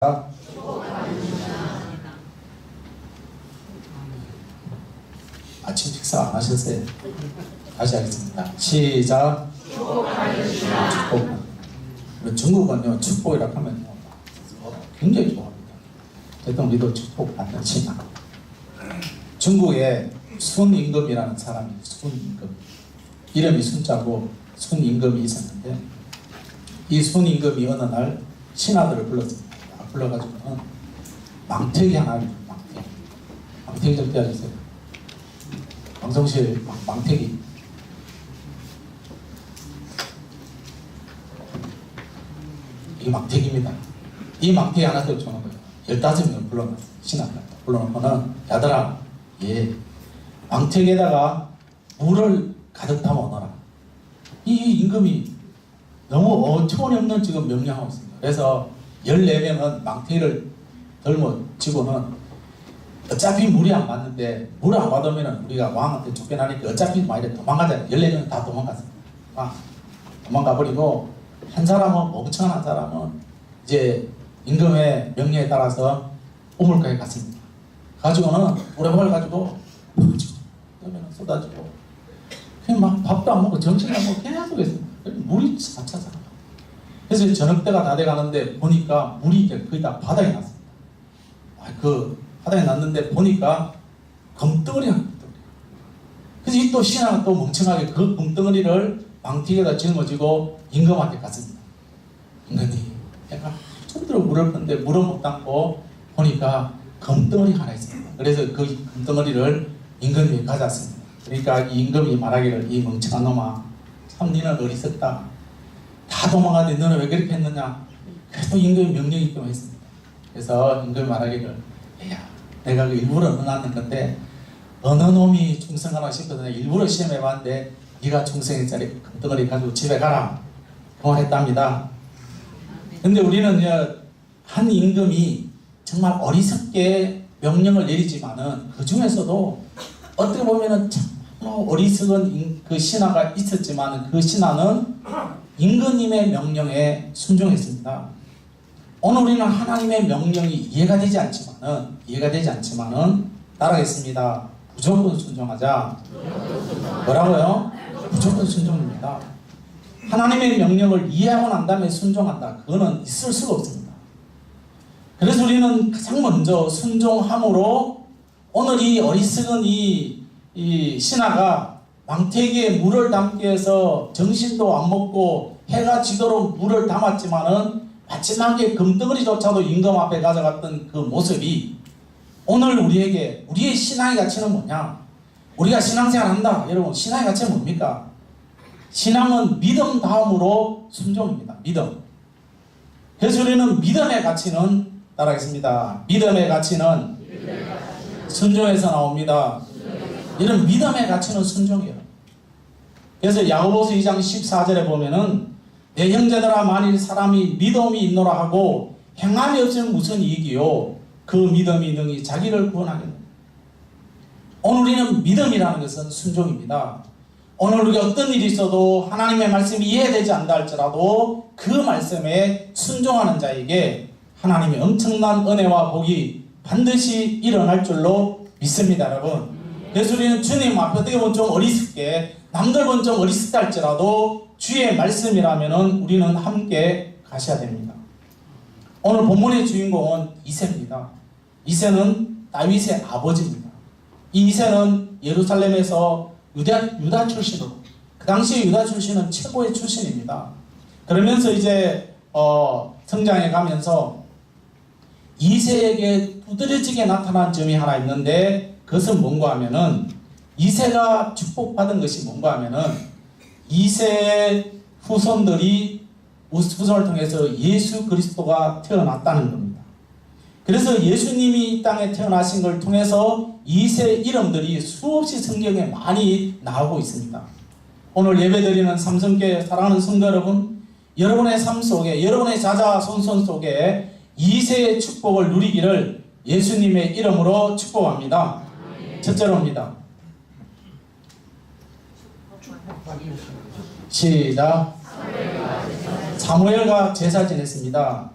아침 식사 안 하셨어요? 다시 하겠습니다. 시작. 축복. 중국은요, 축복이라고 하면요, 굉장히 좋아합니다. 어쨌든 우리도 축복받는 신앙. 중국에 순임금이라는 사람이 순임금. 이름이 순자고 순임금이 있었는데, 이 순임금이 어느 날 신하들을 불렀습니다. 불러가지고는 망태기 하나를 망태기 좀 떼어주세요. 방송실 망태기. 이 망태기입니다. 이 망태기 하나를 주는 거예요. 15명을 불러놨어요. 신하들 불러놓고는, 야들아, 망태기에다가 물을 가득 담아 오너라. 이 임금이 너무 어처구니없는 지금 명령하고 있습니다. 그래서 14명은 망태기를 덜어지고는, 어차피 물이 안 맞는데, 물을 안 받으면 우리가 왕한테 쫓겨나니까 어차피 많이 도망가잖아요. 14명은 다 도망갔습니다. 도망가버리고, 한 사람은, 멍청한 한 사람은 이제 임금의 명령에 따라서 우물가에 갔습니다. 가지고는 오래걸 가지고 쏟아지고, 그냥 막 밥도 안 먹고 정신도 안 먹고 계속 했습니다. 물이 안 차서. 그래서 저녁 때가 다 돼가는데 보니까 물이 이제 거의 다 바닥에 났습니다. 그 바닥에 났는데 보니까 금덩어리가 금덩어리. 그래서 이 또 신하가 또 멍청하게 그 금덩어리를 망태기에다 짊어지고 임금한테 갔습니다. 임금이 내가 손들어 물을 붓는데 물을 못 담고 보니까 금덩어리 하나 있습니다. 그래서 그 금덩어리를 임금이 가졌습니다. 그러니까 이 임금이 말하기를, 이 멍청한 놈아, 참 니는 어리석다. 다 도망가는데 너는 왜 그렇게 했느냐. 그래도 임금이 명령이 있다고 했습니다. 그래서 임금이 말하기를, 야, 내가 그 일부러 넣어놨는 건데 어느 놈이 충성하나 싶어서 일부러 시험해봤는데 네가 충성했자리 금덩어리 가지고 집에 가라. 그만했답니다. 근데 우리는 한 임금이 정말 어리석게 명령을 내리지만은 그 중에서도 어떻게 보면은 정말 어리석은 그 신하가 있었지만, 그 신하는 임금님의 명령에 순종했습니다. 오늘 우리는 하나님의 명령이 이해가 되지 않지만은 따라하겠습니다. 무조건 순종하자. 뭐라고요? 무조건 순종입니다. 하나님의 명령을 이해하고 난 다음에 순종한다. 그거는 있을 수가 없습니다. 그래서 우리는 가장 먼저 순종함으로, 오늘 이 어리석은 이 신하가 망태기에 물을 담기 위해서 정신도 안 먹고 해가 지도록 물을 담았지만은 마지막에 금덩어리조차도 임금 앞에 가져갔던 그 모습이, 오늘 우리에게 우리의 신앙의 가치는 뭐냐? 우리가 신앙생활 한다. 여러분, 신앙의 가치는 뭡니까? 신앙은 믿음 다음으로 순종입니다. 믿음. 그래서 우리는 믿음의 가치는, 따라하겠습니다. 믿음의 가치는 순종에서 나옵니다. 이런 믿음의 가치는 순종이에요. 그래서 야고보서 2장 14절에 보면은, 내 형제들아, 만일 사람이 믿음이 있노라 하고 행함이 없으면 무슨 이익이요? 그 믿음이 능히 자기를 구원하겠느냐. 오늘 우리는 믿음이라는 것은 순종입니다. 오늘 우리가 어떤 일이 있어도 하나님의 말씀이 이해되지 않다 할지라도 그 말씀에 순종하는 자에게 하나님의 엄청난 은혜와 복이 반드시 일어날 줄로 믿습니다, 여러분. 그래서 우리는 주님 앞에 어떻게 보면 좀 어리석게, 남들 보면 좀 어리석다 할지라도 주의 말씀이라면 우리는 함께 가셔야 됩니다. 오늘 본문의 주인공은 이새입니다. 이새는 다윗의 아버지입니다. 이 이새는 예루살렘에서 유다 출신으로, 그 당시 유다 출신은 최고의 출신입니다. 그러면서 이제 성장해 가면서 이새에게 두드러지게 나타난 점이 하나 있는데, 그것은 뭔가 하면은, 이새가 축복받은 것이 뭔가 하면은, 이새의 후손을 통해서 예수 그리스도가 태어났다는 겁니다. 그래서 예수님이 이 땅에 태어나신 걸 통해서 이새 이름들이 수없이 성경에 많이 나오고 있습니다. 오늘 예배드리는 삼성교회 사랑하는 성도 여러분, 여러분의 삶 속에, 여러분의 자자손손 속에 이새의 축복을 누리기를 예수님의 이름으로 축복합니다. 첫째로입니다. 시작. 사무엘과 제사 지냈습니다.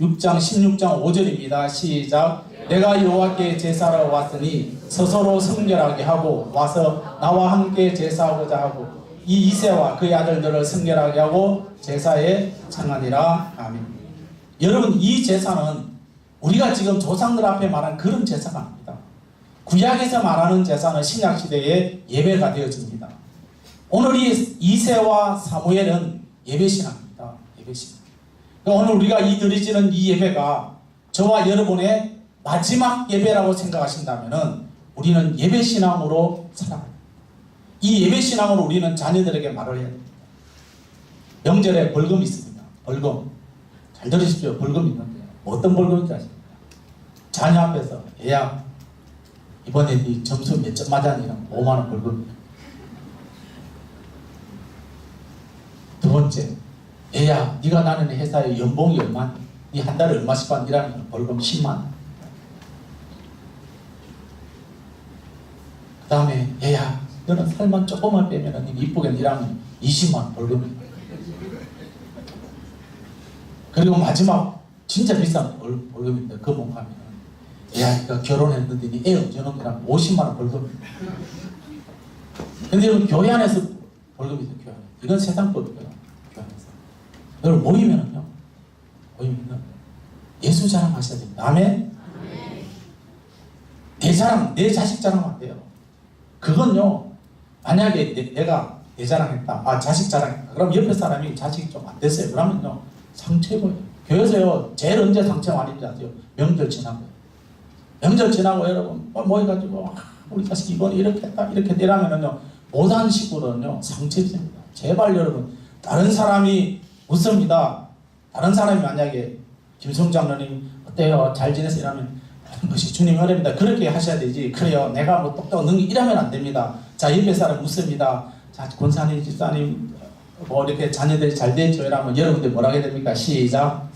6장 16장 5절입니다. 시작. 내가 여호와께 제사하러 왔으니 스스로 성결하게 하고 와서 나와 함께 제사하고자 하고 이 이새와 그의 아들들을 성결하게 하고 제사에 청하니라. 아멘. 여러분, 이 제사는 우리가 지금 조상들 앞에 말한 그런 제사가 아닙니다. 구약에서 말하는 제사는 신약시대의 예배가 되어집니다. 오늘 이 이새와 사무엘은 예배신앙입니다. 예배신앙. 오늘 우리가 드리지는 이 예배가 저와 여러분의 마지막 예배라고 생각하신다면 우리는 예배신앙으로 살아갑니다. 이 예배신앙으로 우리는 자녀들에게 말을 해야 됩니다. 명절에 벌금이 있습니다. 벌금. 잘 들으십시오. 벌금이 있는데 어떤 벌금인지 아십니까? 자녀 앞에서 얘야 이번에 네 점수 몇 점 맞았니? 5만 원 벌금이야. 두 번째, 얘야 네가 다니는 회사의 연봉이 얼마니? 네 한 달에 얼마씩만 일하면 벌금 10만 원. 그 다음에 얘야 너는 살만 조금만 빼면 네 이쁘게 일하면 20만 원 벌금이야. 그리고 마지막 진짜 비싼 벌금인데 그 몸가면 야, 네가 결혼했는데 네 애 언제 넘기라면 50만 원 벌금. 근데 여러분 교회 안에서 벌금이 있어요. 교회 안에. 이건 세상법이에요. 교회 안에서. 여러분 모이면은요. 모이면은 예수 자랑하셔야 됩니다. 아멘? 내 자랑, 내 자식 자랑하면 안 돼요. 그건요. 만약에 내가 내 자랑했다. 아 자식 자랑했다. 그럼 옆에 사람이 자식이 좀 안 됐어요. 그러면요. 상처 입어요. 교회에서요. 제일 언제 상처 많이 입지 아세요? 명절 지나고요. 명절 지나고 여러분 모여가지고 우리 자식이 이번에 이렇게 했다 이렇게 되라면은요 못한 식으로는요 상처 입습니다. 제발 여러분 다른 사람이 웃습니다. 다른 사람이 만약에 김성 장로님 어때요? 잘 지내세요? 이러면 것이 주님 은혜입니다. 그렇게 하셔야 되지. 그래요. 내가 뭐 똑똑 능히 이러면 안 됩니다. 자 옆에 사람 웃습니다. 자 권사님 집사님 뭐 이렇게 자녀들이 잘 됐죠? 이러면 여러분들 뭐라 해야 됩니까? 시작.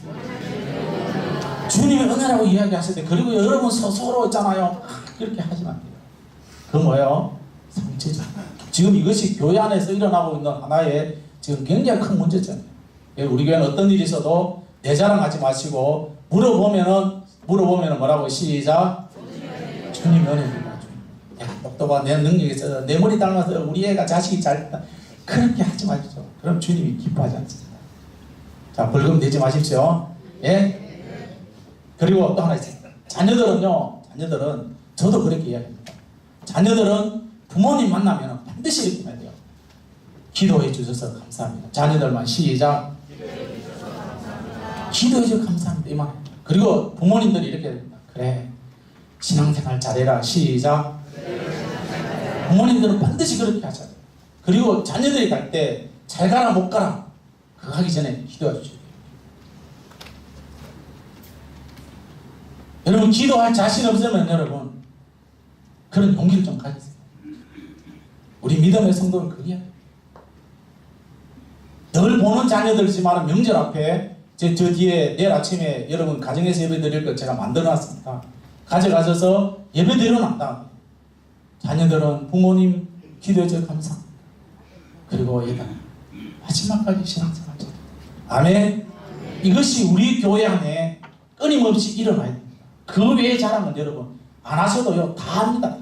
주님의 은혜라고 이야기하실 때 그리고 여러분 스스로 있잖아요. 그렇게 하시면 안 돼요. 그 뭐예요? 상처죠. 지금 이것이 교회 안에서 일어나고 있는 하나의 지금 굉장히 큰 문제잖아요. 우리 교회는 어떤 일이 있어도 내 자랑하지 마시고 물어보면은 뭐라고 시작. 주님 은혜입니다. 야 똑똑한 내 능력이 있어서 내 머리 닮아서 우리 애가 자식이 잘 됐다. 그렇게 하지 마십시오. 그럼 주님이 기뻐하지 않습니다. 자 벌금 내지 마십시오. 예? 그리고 또 하나 있어요. 자녀들은 저도 그렇게 이야기합니다. 자녀들은 부모님 만나면 반드시 이렇게 해야 돼요. 기도해 주셔서 감사합니다. 자녀들만 시작. 기도해 주셔서 감사합니다. 이만. 그리고 부모님들이 이렇게 해야 됩니다. 그래 신앙생활 잘해라. 시작. 부모님들은 반드시 그렇게 하셔야 돼요. 그리고 자녀들이 갈 때 잘 가라 못 가라 그거 하기 전에 기도해 주셔야 돼요. 여러분 기도할 자신 없으면 여러분 그런 용기를 좀 가지세요. 우리 믿음의 성도는 그래야 돼요. 늘 보는 자녀들이지만 명절 앞에 저 뒤에 내일 아침에 여러분 가정에서 예배 드릴 거 제가 만들어놨습니다. 가져가셔서 예배 드리고 난 다음에 자녀들은 부모님 기도해 주셔서 감사합니다. 그리고 얘가 마지막까지 신앙생활 잘 아멘. 이것이 우리 교회 안에 끊임없이 일어나야 됩니다. 그 외의 자랑은 여러분 안 하셔도요 다 합니다.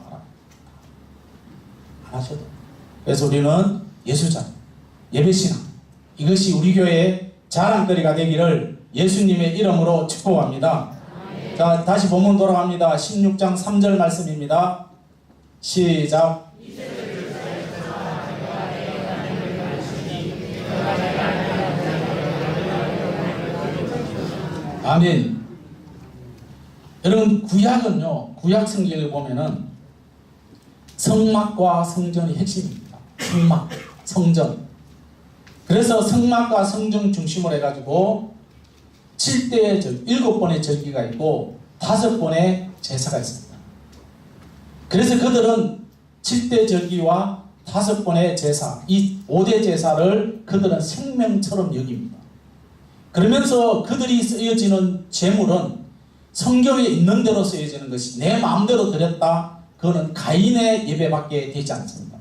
안 하셔도. 그래서 우리는 예수자랑 예배신앙 이것이 우리 교회의 자랑거리가 되기를 예수님의 이름으로 축복합니다. 자 다시 본문 돌아갑니다. 16장 3절 말씀입니다. 시작. 아멘. 여러분 구약은요 구약 성경을 보면은 성막과 성전이 핵심입니다. 성막, 성전. 그래서 성막과 성전 중심으로 해가지고 7번의 절기가 있고 5번의 제사가 있습니다. 그래서 그들은 7대 절기와 5번의 제사, 이 5대 제사를 그들은 생명처럼 여깁니다. 그러면서 그들이 쓰여지는 제물은 성경에 있는 대로 쓰여지는 것이 내 마음대로 드렸다. 그거는 가인의 예배밖에 되지 않습니다.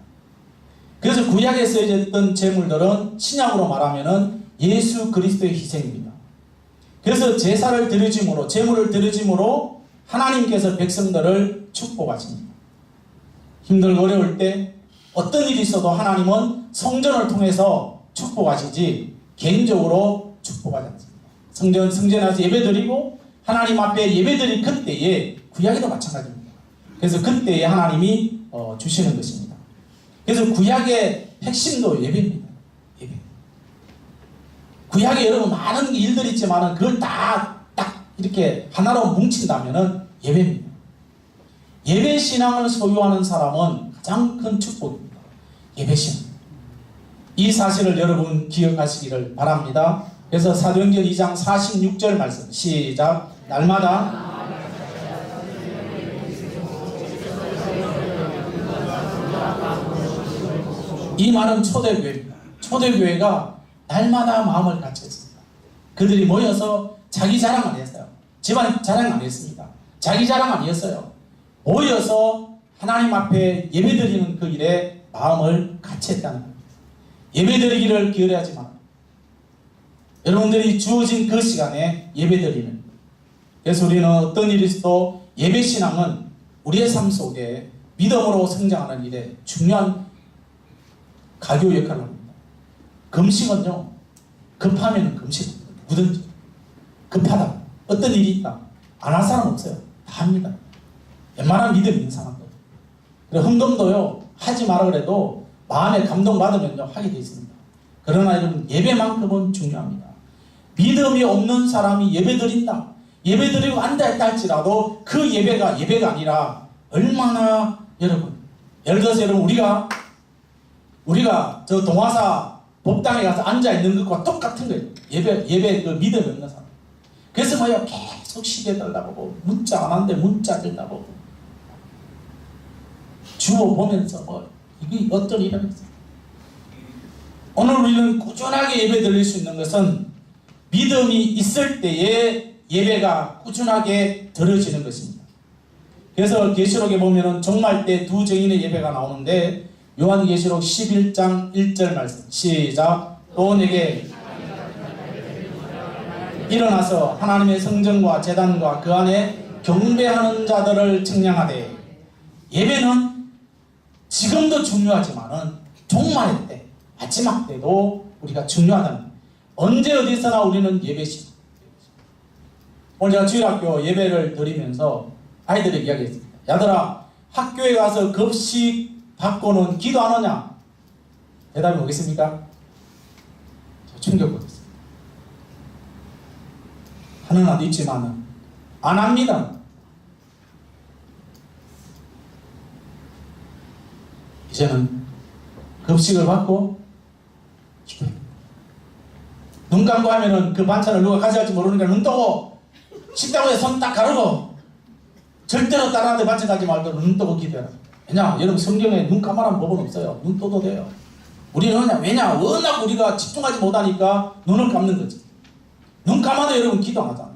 그래서 구약에 쓰여졌던 제물들은 신약으로 말하면은 예수 그리스도의 희생입니다. 그래서 제사를 드려짐으로, 제물을 드려짐으로 하나님께서 백성들을 축복하십니다. 힘들고 어려울 때 어떤 일이 있어도 하나님은 성전을 통해서 축복하시지 개인적으로 축복하지 않습니다. 성전에서 예배드리고 하나님 앞에 예배드릴 그때에, 구약에도 마찬가지입니다. 그래서 그때에 하나님이 주시는 것입니다. 그래서 구약의 핵심도 예배입니다. 예배. 구약에 여러분 많은 일들이 있지만 그걸 다 딱 이렇게 하나로 뭉친다면은 예배입니다. 예배 신앙을 소유하는 사람은 가장 큰 축복입니다. 예배 신앙. 이 사실을 여러분 기억하시기를 바랍니다. 그래서 사도행전 2장 46절 말씀 시작. 날마다 이 말은 초대교회입니다. 초대교회가 날마다 마음을 같이 했습니다. 그들이 모여서 자기 자랑 안 했어요. 집안 자랑 안 했습니다. 자기 자랑 아니었어요. 모여서 하나님 앞에 예배드리는 그 일에 마음을 같이 했다는 겁니다. 예배드리기를 기울여하지 마라. 여러분들이 주어진 그 시간에 예배드리는. 그래서 우리는 어떤 일이 있어도 예배신앙은 우리의 삶 속에 믿음으로 성장하는 일에 중요한 가교 역할을 합니다. 금식은요, 급하면 금식, 누구든지 급하다, 어떤 일이 있다, 안 할 사람 없어요. 다 합니다. 웬만한 믿음 있는 사람들. 그리고 헌금도요, 하지 마라 그래도 마음에 감동받으면요, 하게 되어 있습니다. 그러나 여러분, 예배만큼은 중요합니다. 믿음이 없는 사람이 예배드린다, 예배드리고 안다 했다 할지라도 그 예배가 아니라 얼마나 여러분, 예를 들어서 여러분 우리가 저 동화사 법당에 가서 앉아있는 것과 똑같은 거예요. 예배 그 믿음이 없는 사람. 그래서 뭐야, 계속 시대달라고 문자 안 한데 문자 들다고 주워 보면서 이게 어떤 일이겠어. 오늘 우리는 꾸준하게 예배 드릴 수 있는 것은 믿음이 있을 때에 예배가 꾸준하게 드려지는 것입니다. 그래서 계시록에 보면은 종말 때 두 증인의 예배가 나오는데 요한계시록 11장 1절 말씀 시작. 또 내게 일어나서 하나님의 성전과 제단과 그 안에 경배하는 자들을 측량하되. 예배는 지금도 중요하지만은 종말의 때, 마지막 때도 우리가 중요하다는 거예요. 언제 어디서나 우리는 예배시. 오늘 제가 주일학교 예배를 드리면서 아이들에게 이야기했습니다. 야들아, 학교에 가서 급식 받고는 기도 안 하냐? 대답이 뭐겠습니까? 충격받았습니다. 하는 아도 있지만은 안 합니다. 이제는 급식을 받고 기도합니다. 눈 감고 하면은 그 반찬을 누가 가져갈지 모르니까 눈 뜨고 식당에 손 딱 가르고 절대로 다른 한테 반찬 가지 말고 눈 뜨고 기도해라. 왜냐? 여러분 성경에 눈 감아라는 법은 없어요. 눈 떠도 돼요. 우리는 왜냐? 워낙 우리가 집중하지 못하니까 눈을 감는 거지. 눈 감아도 여러분 기도 안 하잖아요.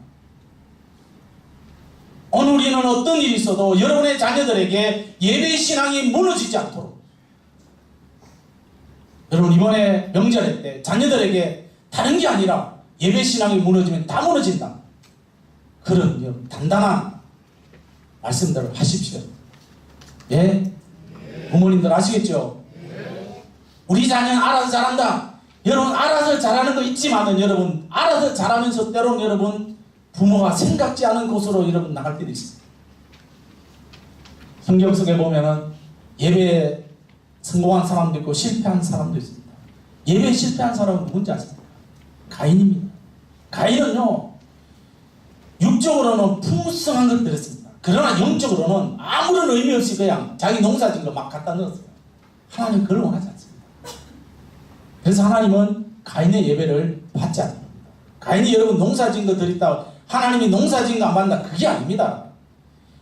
오늘 우리는 어떤 일이 있어도 여러분의 자녀들에게 예배 신앙이 무너지지 않도록, 여러분 이번에 명절에 때 자녀들에게 다른 게 아니라 예배 신앙이 무너지면 다 무너진다, 그런 단단한 말씀들을 하십시오. 예? 부모님들 아시겠죠? 우리 자녀는 알아서 잘한다. 여러분 알아서 잘하는 거 있지만은 여러분 알아서 잘하면서 때로는 여러분 부모가 생각지 않은 곳으로 여러분 나갈 때도 있습니다. 성경 속에 보면은 예배에 성공한 사람도 있고 실패한 사람도 있습니다. 예배에 실패한 사람은 누군지 아십니까? 가인입니다. 가인은요, 육적으로는 풍성한 걸 드렸습니다. 그러나 영적으로는 아무런 의미 없이 그냥 자기 농사진 거 막 갖다 넣었어요. 하나님 그걸 원하지 않습니다. 그래서 하나님은 가인의 예배를 받지 않습니다. 가인이 여러분 농사진 거 드렸다, 하나님이 농사진 거 안 받는다, 그게 아닙니다.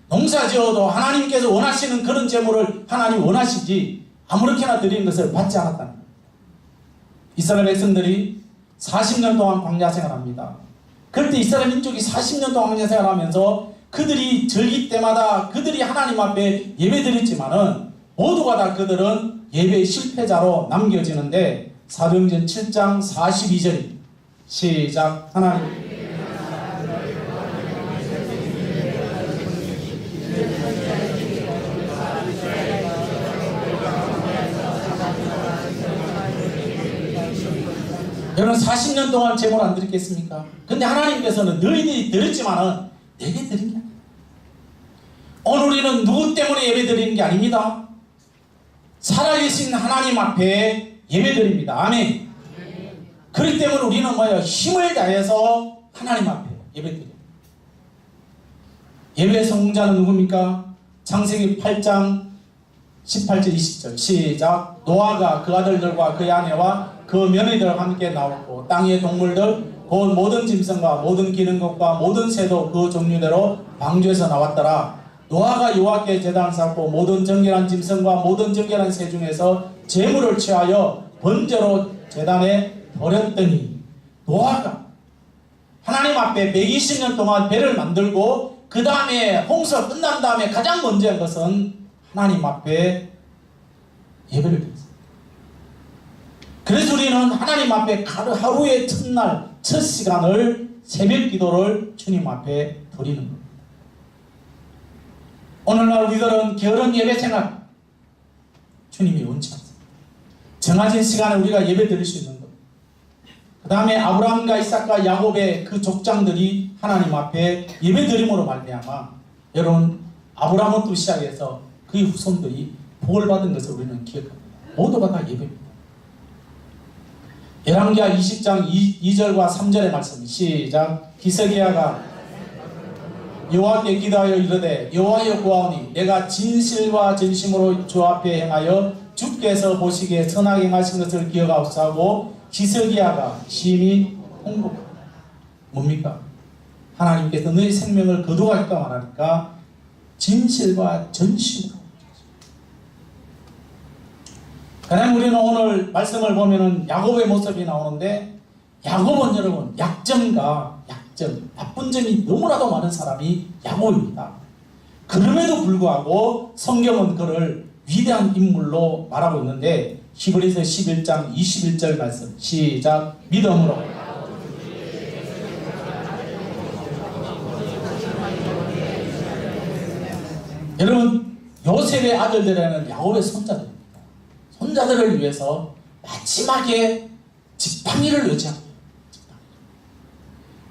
농사지어도 하나님께서 원하시는 그런 제물을 하나님 원하시지 아무렇게나 드리는 것을 받지 않았다는 겁니다. 이스라엘 백성들이 40년 동안 광야 생활합니다. 그럴 때 이스라엘 민족이 40년 동안 광야 생활하면서 그들이 절기 때마다 그들이 하나님 앞에 예배 드렸지만은 모두가 다 그들은 예배의 실패자로 남겨지는데 사도행전 7장 42절입니다. 시작. 하나님 여러분 40년 동안 제물 안 드렸겠습니까? 근데 하나님께서는 너희들이 드렸지만은 내게 드린 게 아니에요. 오늘 우리는 누구 때문에 예배 드리는 게 아닙니다. 살아계신 하나님 앞에 예배 드립니다. 아멘. 그렇기 때문에 우리는 뭐예요? 힘을 다해서 하나님 앞에 예배 드려요. 예배 성공자는 누굽니까? 창세기 8장 18절 20절 시작. 노아가 그 아들들과 그의 아내와 그 며느리들과 함께 나왔고 땅의 동물들 곧 모든 짐승과 모든 기는 것과 모든 새도 그 종류대로 방주에서 나왔더라. 노아가 여호와께 제단을 쌓고 모든 정결한 짐승과 모든 정결한 새 중에서 제물을 취하여 번제로 제단에 버렸더니 노아가 하나님 앞에 120년 동안 배를 만들고 그 다음에 홍수가 끝난 다음에 가장 먼저 한 것은 하나님 앞에 예배를 드렸습니다. 그래서 우리는 하나님 앞에 하루의 첫날 첫 시간을 새벽 기도를 주님 앞에 드리는 겁니다. 오늘날 우리들은 게으른 예배 생활 주님이 원치 않습니다. 정해진 시간에 우리가 예배 드릴 수 있는 것. 그 다음에 아브라함과 이삭과 야곱의 그 족장들이 하나님 앞에 예배 드림으로 말미암아 여러분 아브라함부터 시작해서 그의 후손들이 복을 받은 것을 우리는 기억합니다. 모두가 다 예배입니다. 열왕기하 20장 2절과 3절의 말씀 시작. 히스기야가 여호와께 기도하여 이르되 여호와여 구하오니 내가 진실과 진심으로 주 앞에 행하여 주께서 보시기에 선하게 행하신 것을 기억하옵소서. 히스기야가 심히 홍복합니다. 뭡니까? 하나님께서 너희 생명을 거두겠다 말하니까 진실과 전심으로. 그다음 우리는 오늘 말씀을 보면은 야곱의 모습이 나오는데 야곱은 여러분 약점, 나쁜 점이 너무나도 많은 사람이 야곱입니다. 그럼에도 불구하고 성경은 그를 위대한 인물로 말하고 있는데 히브리서 11장 21절 말씀 시작. 믿음으로 여러분 요셉의 아들들에는 야곱의 손자들입니다. 손자들을 위해서 마지막에 지팡이를 의지하고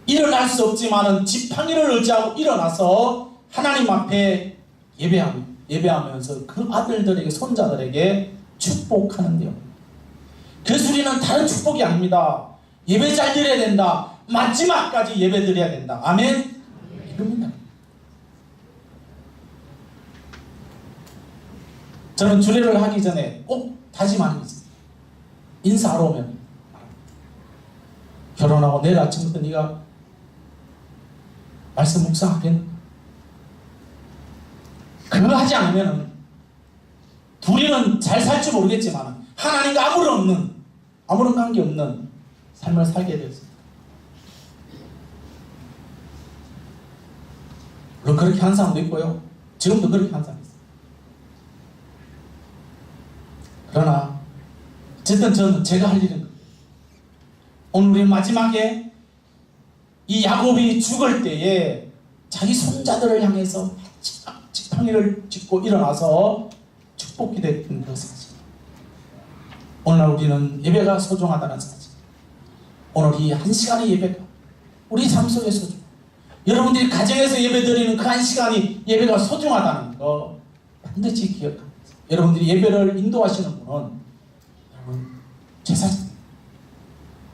일어날 수 없지만은 지팡이를 의지하고 일어나서 하나님 앞에 예배하면서 그 아들들에게 손자들에게 축복하는데요. 그래서 우리는 다른 축복이 아닙니다. 예배 잘 드려야 된다. 마지막까지 예배 드려야 된다. 아멘. 이겁니다. 저는 주례를 하기 전에 꼭 다짐하는 게 있습니다. 인사하러 오면 결혼하고 내일 아침부터 네가 말씀 묵상하겠나? 그거 하지 않으면 둘이는 잘 살지 모르겠지만 하나님과 아무런 관계 없는 삶을 살게 되었습니다. 물론 그렇게 한 사람도 있고요. 지금도 그렇게 한 사람이 있어요. 그러나 어쨌든 저는 제가 할 일은 오늘 우리 마지막에 이 야곱이 죽을 때에 자기 손자들을 향해서 지팡이를 짚고 일어나서 축복 기도했던 그 사실. 오늘날 우리는 예배가 소중하다는 사실. 오늘 이 한 시간의 예배가 우리 삶 속에 소중. 여러분들이 가정에서 예배 드리는 그 한 시간이 예배가 소중하다는 거 반드시 기억합니다. 여러분들이 예배를 인도하시는 분은 여러분 제사장.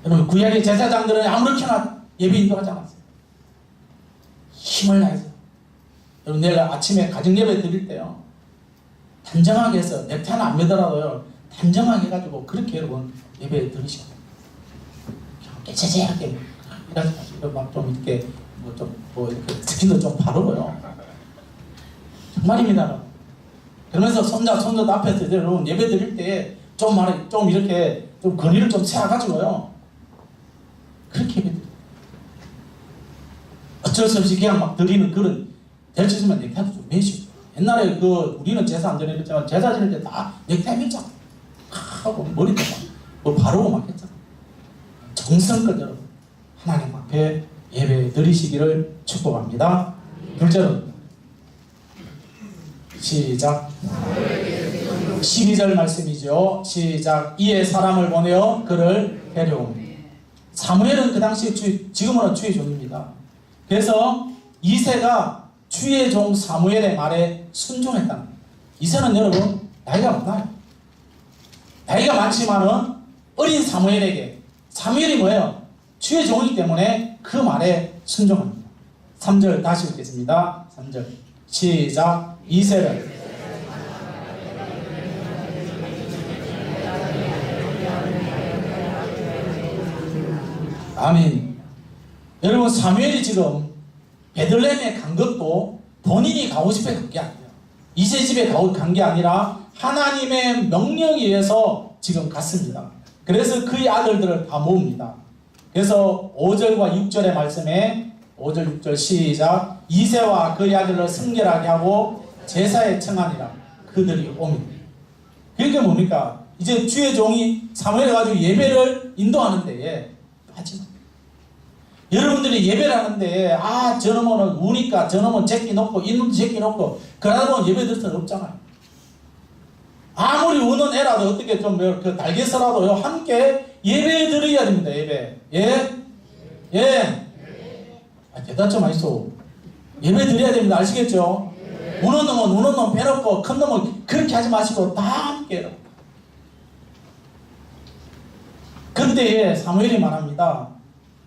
여러분 구약의 제사장들은 아무렇게나 예배 인도하지 않았어요. 힘을 다해서. 여러분 내일 아침에 가정 예배 드릴 때요. 단정하게 해서 넥타이는 안 매더라도요. 단정하게 해가지고 그렇게 여러분 예배 드리셔야 돼요. 깨재재하게 막 좀 이렇게 이렇게 스킨도 좀 바르고요. 정말입니다. 그러면서 손자들 앞에서 여러분 예배 드릴 때 좀 이렇게 좀 거리를 좀 세워가지고요. 그렇게 예배 드려요. 어쩔 수 없이 그냥 막 드리는 그런 될 수 있으면 넥타이도 좀 매시고. 옛날에 우리는 제사 안 드렸지만 제사 지낼 때 다 넥타이 매잖아. 하고 머리도 막 바르고 막 했잖아. 정성껏 여러분 하나님 앞에 예배 드리시기를 축복합니다. 둘째로 시작. 12절 말씀이죠. 시작. 이에 사람을 보내어 그를 데려옵니다. 사무엘은 그 당시에 지금은 주의 종입니다. 그래서 이새가 주의 종 사무엘의 말에 순종했다는 겁니다. 이새는 여러분 나이가 많아요. 나이가 많지만은 어린 사무엘이 뭐예요? 주의 종이기 때문에 그 말에 순종합니다. 3절 다시 읽겠습니다. 3절 시작. 이새를 아멘. 여러분 사무엘이 지금 베들레헴에 간 것도 본인이 가고 싶어 간 게 아니에요. 이새 집에 간 게 아니라 하나님의 명령에 의해서 지금 갔습니다. 그래서 그의 아들들을 다 모읍니다. 그래서 5절과 6절의 말씀에 5절 6절 시작. 이새와 그의 아들을 순결하게 하고 제사에 청하니라. 그들이 옵니다. 그게 뭡니까? 이제 주의 종이 사무엘에 가지고 예배를 인도하는 데에 하지마. 여러분들이 예배를 하는데 저놈은 우니까 저놈은 제끼 놓고 이놈도 제끼 놓고 그러다 보면 예배 드릴 수는 없잖아요. 아무리 우는 애라도 어떻게 좀 그 달개서라도 함께 예배 드려야 됩니다. 예배. 예? 대답 좀 하시오. 예배 드려야 됩니다. 아시겠죠? 우는 놈은 우는 놈 빼놓고 큰 놈은 그렇게 하지 마시고 다 함께 해라. 그때에 사무엘이 말합니다.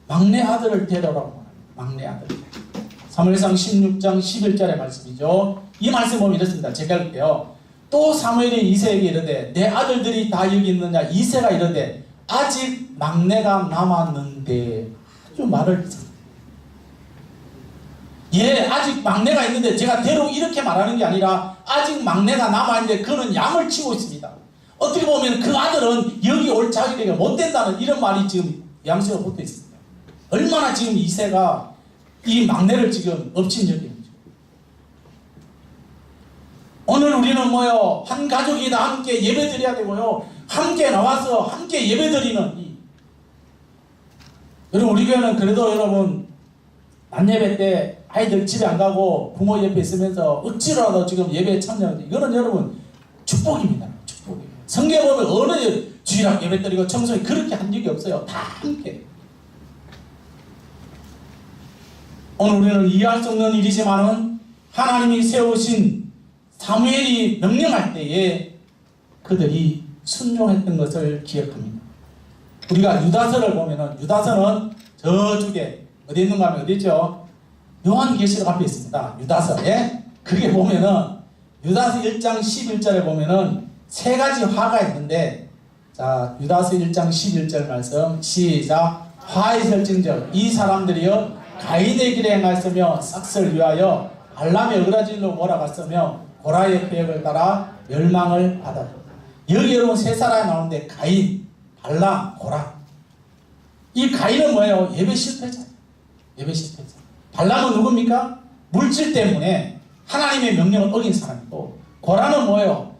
막내 아들을 데려오라고 말합니다. 막내 아들. 사무엘상 16장 11절의 말씀이죠. 이 말씀 보면 이렇습니다. 제가 읽을게요. 또 사무엘이 이새에게 이르되 내 아들들이 다 여기 있느냐. 이새가 이르되 아직 막내가 남았는데. 아주 말을 했습니다. 아직 막내가 있는데 제가 대로 이렇게 말하는 게 아니라 아직 막내가 남아있는데 그는 양을 치고 있습니다. 어떻게 보면 그 아들은 여기 올 자격이 못 된다는 이런 말이 지금 양식으로 붙어 있습니다. 얼마나 지금 이새가 이 막내를 지금 엎친 적이 있죠. 오늘 우리는 뭐요? 한 가족이 다 함께 예배 드려야 되고요. 함께 나와서 함께 예배 드리는 여러분 우리 교회는 그래도 여러분 안예배 때 아이들 집에 안 가고 부모 옆에 있으면서 억지로라도 지금 예배에 참여하는데 이거는 여러분 축복입니다. 축복이에요. 성경에 보면 어느 주일학 예배 드리고 청소에 그렇게 한 적이 없어요. 다 함께. 오늘 우리는 이해할 수 없는 일이지만은 하나님이 세우신 사무엘이 명령할 때에 그들이 순종했던 것을 기억합니다. 우리가 유다서를 보면은 유다서는 저쪽에 어디 있는가 하면 어디 있죠? 요한계시록 앞에 있습니다. 유다서에 그게 보면은 유다서 1장 11절에 보면은 세 가지 화가 있는데 자 유다서 1장 11절 말씀 시작. 화의 설증적 이 사람들이여 가인의 길에 행하였으며 삭슬 위하여 발람의 어그라질로 몰아갔으며 고라의 계획을 따라 멸망을 받았다. 여기 여러분 세 사람이 나오는데 가인, 발람, 고라. 이 가인은 뭐예요? 예배 실패자예요. 예배 실패자. 발람은 누굽니까? 물질 때문에 하나님의 명령을 어긴 사람이고 고라는 뭐예요?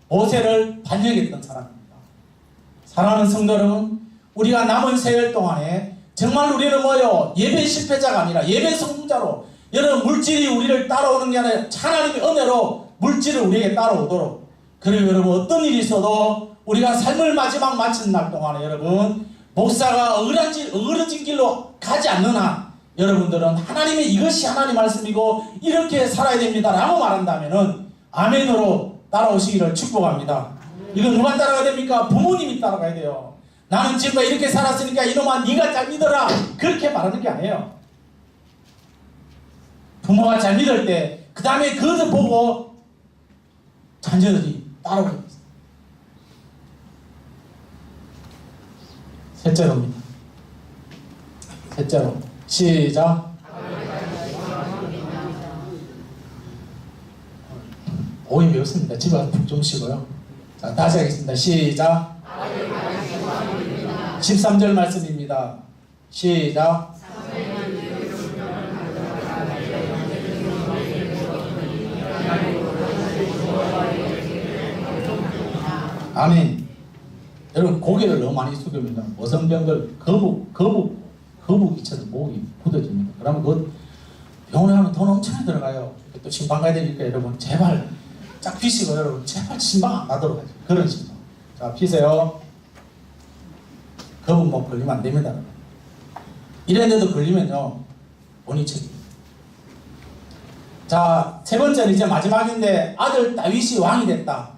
모세를 반역했던 사람입니다. 사랑하는 성도 여러분, 우리가 남은 세월 동안에 정말 우리는 뭐예요? 예배 실패자가 아니라 예배 성공자로 여러분 물질이 우리를 따라오는 게 아니라 하나님의 은혜로 물질을 우리에게 따라오도록 그리고 여러분 어떤 일이 있어도 우리가 삶을 마지막 마치는 날 동안에 여러분 목사가 어그러진 길로 가지 않는 한 여러분들은 하나님의 이것이 하나님 말씀이고 이렇게 살아야 됩니다 라고 말한다면은 아멘으로 따라오시기를 축복합니다. 이건 누가 따라가야 됩니까? 부모님이 따라가야 돼요. 나는 지금까지 이렇게 살았으니까 이놈아 네가 잘 믿어라 그렇게 말하는 게 아니에요. 부모가 잘 믿을 때 그 다음에 그것을 보고 자녀들이 따라오게 됩니다. 셋째로입니다. 셋째로 시작. 오이 배웠습니다. 집에 가서 푹 좀 쉬고요. 자 다시 하겠습니다. 시작. 13절 말씀입니다. 시작. 아멘. 여러분 고개를 너무 많이 숙이면 어성병들 거북이 쳐서 목이 굳어집니다. 그러면 그 병원에 가면 돈 엄청 들어가요. 또 신방 가야 되니까 여러분 제발 짝 피시고 여러분 제발 신방 안 가도록 하죠. 그런 신방. 자 피세요. 그분 뭐 걸리면 안 됩니다. 이랬는데도 걸리면요, 본인 책임입니다. 자, 세 번째는 이제 마지막인데, 아들 다윗이 왕이 됐다.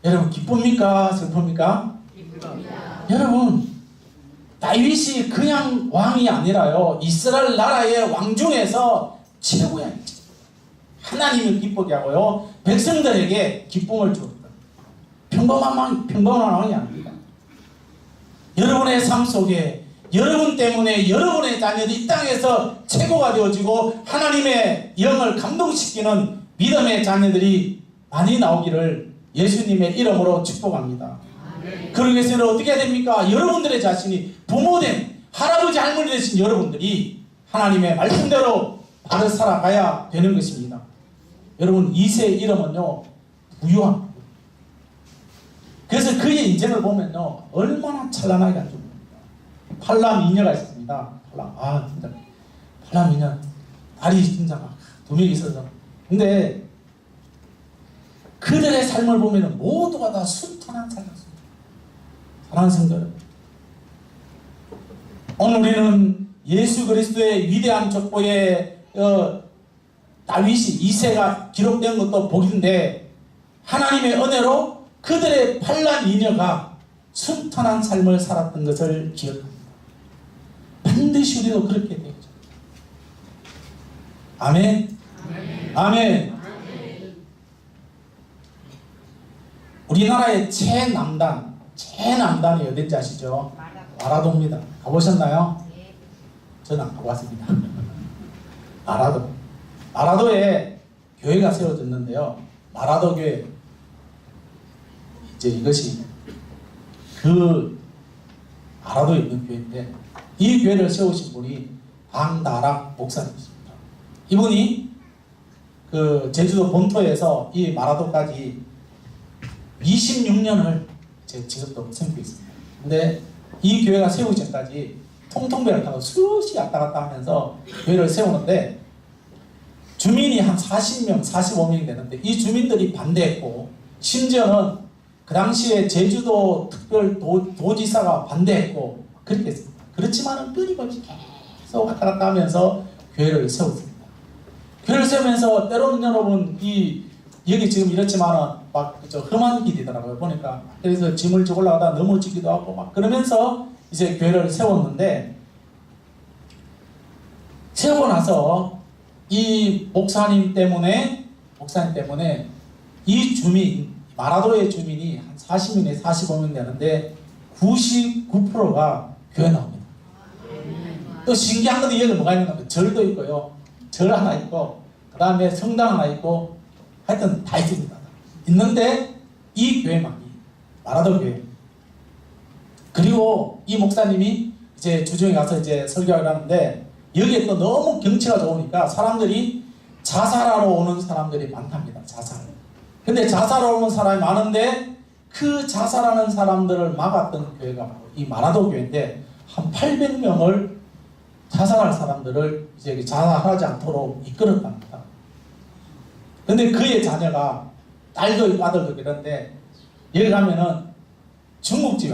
여러분 기쁩니까? 슬픕니까? 기쁩니다. 여러분, 다윗이 그냥 왕이 아니라요, 이스라엘 나라의 왕 중에서 최고야. 하나님을 기쁘게 하고요, 백성들에게 기쁨을 주었다. 평범한 왕이 아닙니다. 여러분의 삶 속에 여러분 때문에 여러분의 자녀들이 이 땅에서 최고가 되어지고 하나님의 영을 감동시키는 믿음의 자녀들이 많이 나오기를 예수님의 이름으로 축복합니다. 그러기 위해서는 어떻게 해야 됩니까? 여러분들의 자신이 부모된 할아버지 할머니 되신 여러분들이 하나님의 말씀대로 바로 살아가야 되는 것입니다. 여러분, 이세의 이름은요, 부유함. 그래서 그의 인생을 보면요, 얼마나 찬란하게 안 줍니다. 팔람 이녀가 있었습니다. 진짜 팔람 이녀, 딸이 진짜 막 두 명이 있어서. 근데 그들의 삶을 보면은 모두가 다 순탄한 삶이었습니다. 사랑하는 성도 여러분, 오늘 우리는 예수 그리스도의 위대한 족보에 다윗이 이세가 기록된 것도 복인데, 하나님의 은혜로 그들의 팔람 이녀가 순탄한 삶을 살았던 것을 기억합니다. 반드시 우리도 그렇게 되죠. 아멘. 아멘. 우리나라의 최남단이 어딘지 아시죠? 마라도입니다. 가보셨나요? 저는 안 가봤습니다. 마라도에 교회가 세워졌는데요, 마라도 교회, 이제 이것이 그 마라도에 있는 교회인데, 이 교회를 세우신 분이 방다락 목사님이십니다. 이분이 그 제주도 본토에서 이 마라도까지 26년을 지속적으로 섬기고 있습니다. 근데 이 교회가 세우기 전까지 통통배를 타고 수시 왔다 갔다 하면서 교회를 세우는데, 주민이 한 40명, 45명이 되는데 이 주민들이 반대했고, 심지어는 그 당시에 제주도 특별 도지사가 반대했고 그렇게 했습니다. 그렇지만은 끊임없이 계속 왔다 갔다 하면서 교회를 세웠습니다. 교회를 세우면서 때로는 여러분, 여기 지금 이렇지만은 막 험한 길이더라고요. 보니까 그래서 짐을 지고 올라가다 넘어지기도 하고 막 그러면서 이제 교회를 세웠는데, 세우고 나서 이 목사님 때문에 이 주민, 마라도의 주민이 한 40명에 45명 되는데 99%가 교회 나옵니다. 또 신기한 것도 여기 뭐가 있냐면 절도 있고요, 절 하나 있고, 그 다음에 성당 하나 있고, 하여튼 다 있습니다. 있는데 이 교회만이 마라도 교회. 그리고 이 목사님이 이제 주중에 가서 이제 설교를 하는데, 여기에 또 너무 경치가 좋으니까 사람들이 자살하러 오는 사람들이 많답니다. 근데 자살하러 오는 사람이 많은데 그 자살하는 사람들을 막았던 교회가 바로 이 마라도 교회인데, 한 800명을 자살할 사람들을 이제 자살하지 않도록 이끌었답니다. 근데 그의 자녀가, 딸도 있고 아들도 그런데, 여기 가면은 중국집이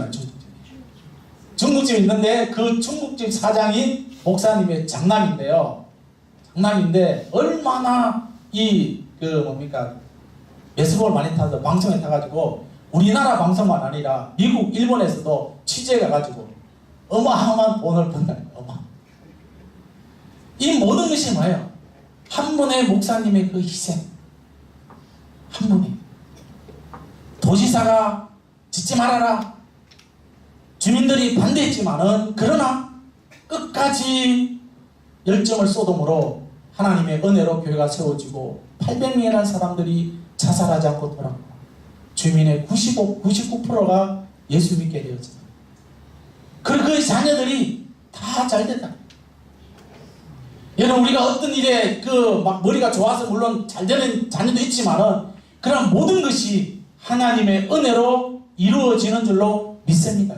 있는데 그 중국집 사장이 목사님의 장남인데요. 얼마나 매스볼 많이 타서 방송에 타가지고 우리나라 방송만 아니라 미국, 일본에서도 취재가 가지고 어마어마한 돈을 번다는 거예요. 이 모든 것이 뭐예요? 한 분의 목사님의 그 희생, 한 분이 도지사가 짓지 말아라, 주민들이 반대했지만은 그러나 끝까지 열정을 쏟음으로 하나님의 은혜로 교회가 세워지고 800명이라는 사람들이 자살하지 않고 돌아오고, 주민의 99%가 예수 믿게 되었습니다. 그리고 그 자녀들이 다 잘 됐다. 여러분, 우리가 어떤 일에 막 머리가 좋아서 물론 잘 되는 자녀도 있지만은, 그런 모든 것이 하나님의 은혜로 이루어지는 줄로 믿습니다.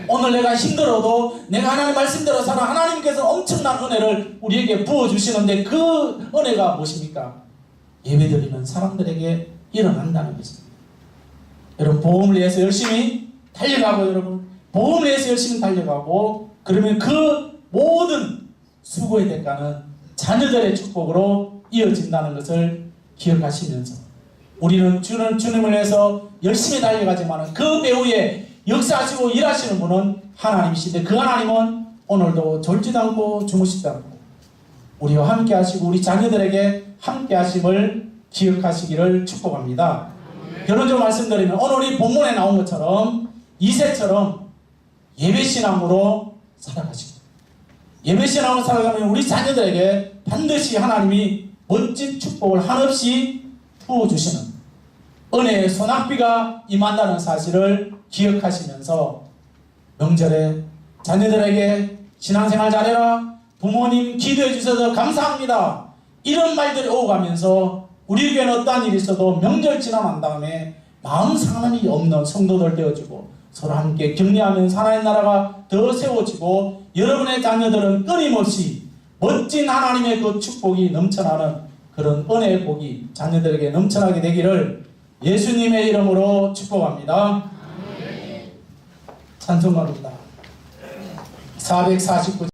오늘 내가 힘들어도 내가 하나님 말씀대로 살아 하나님께서 엄청난 은혜를 우리에게 부어주시는데, 그 은혜가 무엇입니까? 예배드리는 사람들에게 일어난다는 것입니다. 여러분, 복음을 위해서 열심히 달려가고, 여러분 복음을 위해서 열심히 달려가고, 그러면 그 모든 수고의 대가는 자녀들의 축복으로 이어진다는 것을 기억하시면서, 우리는 주님을 위해서 열심히 달려가지만 그 배후에 역사하시고 일하시는 분은 하나님이신데, 그 하나님은 오늘도 졸지도 않고 주무시지도 않고 우리와 함께 하시고 우리 자녀들에게 함께 하심을 기억하시기를 축복합니다. 결론적으로 말씀드리면 오늘 이 본문에 나온 것처럼 이새처럼 예배신앙으로 살아가시고, 예배신앙으로 살아가면 우리 자녀들에게 반드시 하나님이 멋진 축복을 한없이 부어주시는 은혜의 소낙비가 임한다는 사실을 기억하시면서 명절에 자녀들에게 신앙생활 잘해라, 부모님 기도해 주셔서 감사합니다, 이런 말들이 오가면서 우리에게는 어떠한 일이 있어도 명절 지나간 다음에 마음 상함이 없는 성도들 되어지고 서로 함께 격려하면서 하나님 나라가 더 세워지고 여러분의 자녀들은 끊임없이 멋진 하나님의 그 축복이 넘쳐나는 그런 은혜의 복이 자녀들에게 넘쳐나게 되기를 예수님의 이름으로 축복합니다. 찬송가입니다. 449